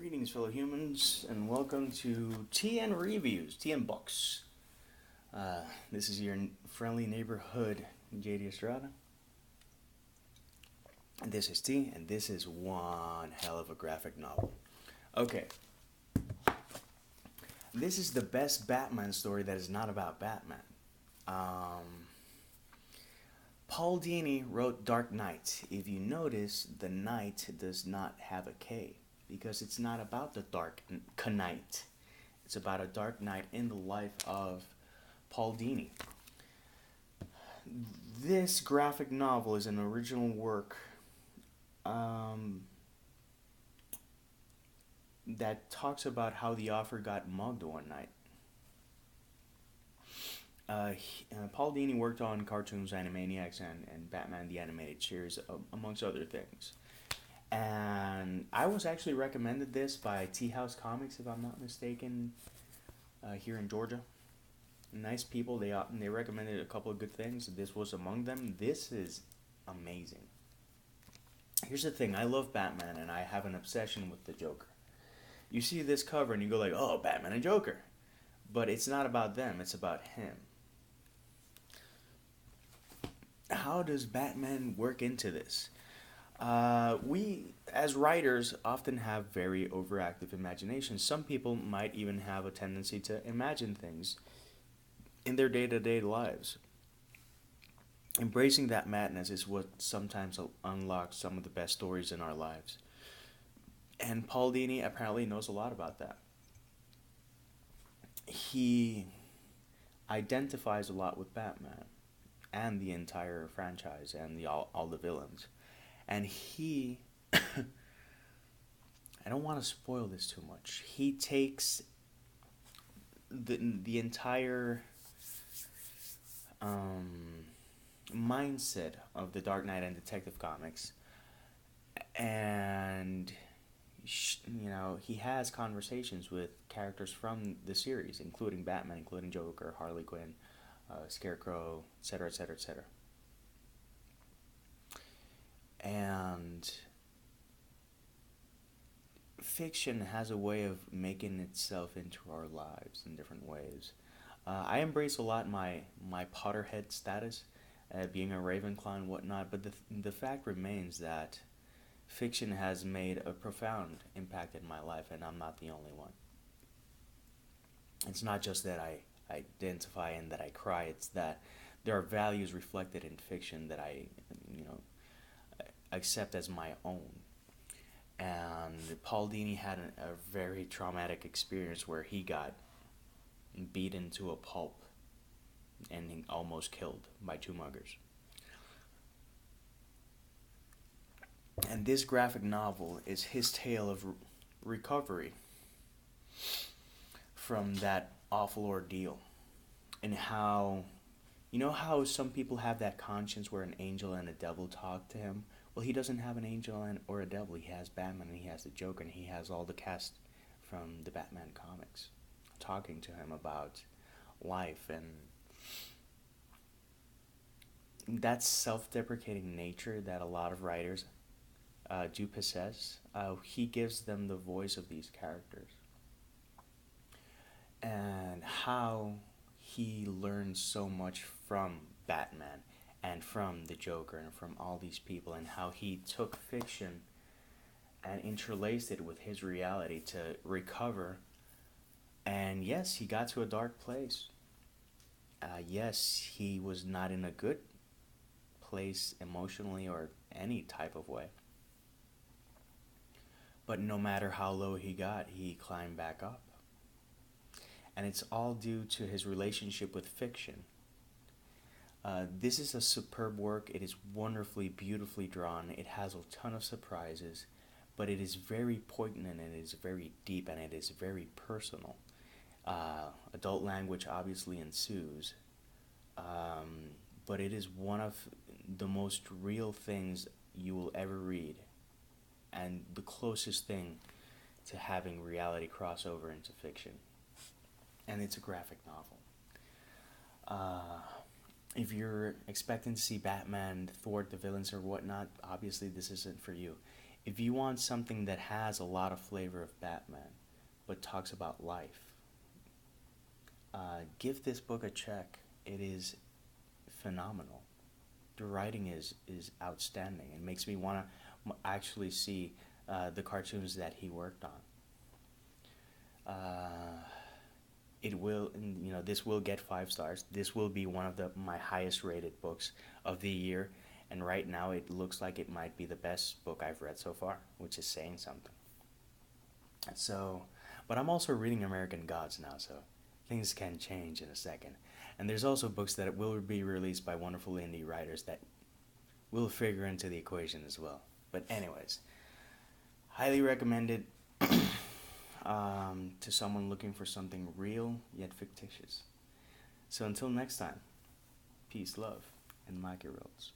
Greetings, fellow humans, and welcome to TN Reviews, TN Books. This is your friendly neighborhood JD Estrada. This is T, and this is one hell of a graphic novel. Okay. This is the best Batman story that is not about Batman. Paul Dini wrote Dark Knight. If you notice, the Knight does not have a K, because it's not about the Dark Knight. It's about a Dark Knight in the life of Paul Dini. This graphic novel is an original work that talks about how the author got mugged one night. Paul Dini worked on cartoons, Animaniacs, and Batman the Animated Series, amongst other things. And I was actually recommended this by Tea House Comics, if I'm not mistaken, here in Georgia. Nice people. They recommended a couple of good things. This was among them. This is amazing. Here's the thing. I love Batman, and I have an obsession with the Joker. You see this cover, and you go like, oh, Batman and Joker. But it's not about them. It's about him. How does Batman work into this? We, as writers, often have very overactive imaginations. Some people might even have a tendency to imagine things in their day-to-day lives. Embracing that madness is what sometimes unlocks some of the best stories in our lives. And Paul Dini apparently knows a lot about that. He identifies a lot with Batman and the entire franchise and all the villains. And he, I don't want to spoil this too much. He takes the entire mindset of the Dark Knight and Detective Comics, and he has conversations with characters from the series, including Batman, including Joker, Harley Quinn, Scarecrow, etc., etc., etc. And fiction has a way of making itself into our lives in different ways. I embrace a lot my Potterhead status, being a Ravenclaw and whatnot, but the fact remains that fiction has made a profound impact in my life, and I'm not the only one. It's not just that I identify and that I cry, it's that there are values reflected in fiction that I accept as my own. And Paul Dini had a very traumatic experience where he got beaten to a pulp and almost killed by two muggers. And this graphic novel is his tale of recovery from that awful ordeal. And how, how some people have that conscience where an angel and a devil talk to him? Well, he doesn't have an angel or a devil. He has Batman, and he has the Joker, and he has all the cast from the Batman comics talking to him about life. And that self-deprecating nature that a lot of writers do possess, he gives them the voice of these characters. And how he learned so much from Batman and from the Joker and from all these people, and how he took fiction and interlaced it with his reality to recover. And yes, he got to a dark place. Yes, he was not in a good place emotionally or any type of way. But no matter how low he got, he climbed back up. And it's all due to his relationship with fiction. This is a superb work. It is wonderfully, beautifully drawn. It has a ton of surprises, but it is very poignant, and it is very deep, and it is very personal. Adult language obviously ensues, but it is one of the most real things you will ever read, and the closest thing to having reality cross over into fiction. And it's a graphic novel. If you're expecting to see Batman thwart the villains or whatnot, obviously this isn't for you. If you want something that has a lot of flavor of Batman, but talks about life, give this book a check. It is phenomenal. The writing is outstanding. It makes me want to actually see the cartoons that he worked on. It will, this will get 5 stars. This will be one of my highest rated books of the year, and right now it looks like it might be the best book I've read so far, which is saying something. So, but I'm also reading American Gods now, so things can change in a second. And there's also books that will be released by wonderful indie writers that will figure into the equation as well. But anyways, highly recommended to someone looking for something real yet fictitious. So until next time, peace, love, and maki rolls.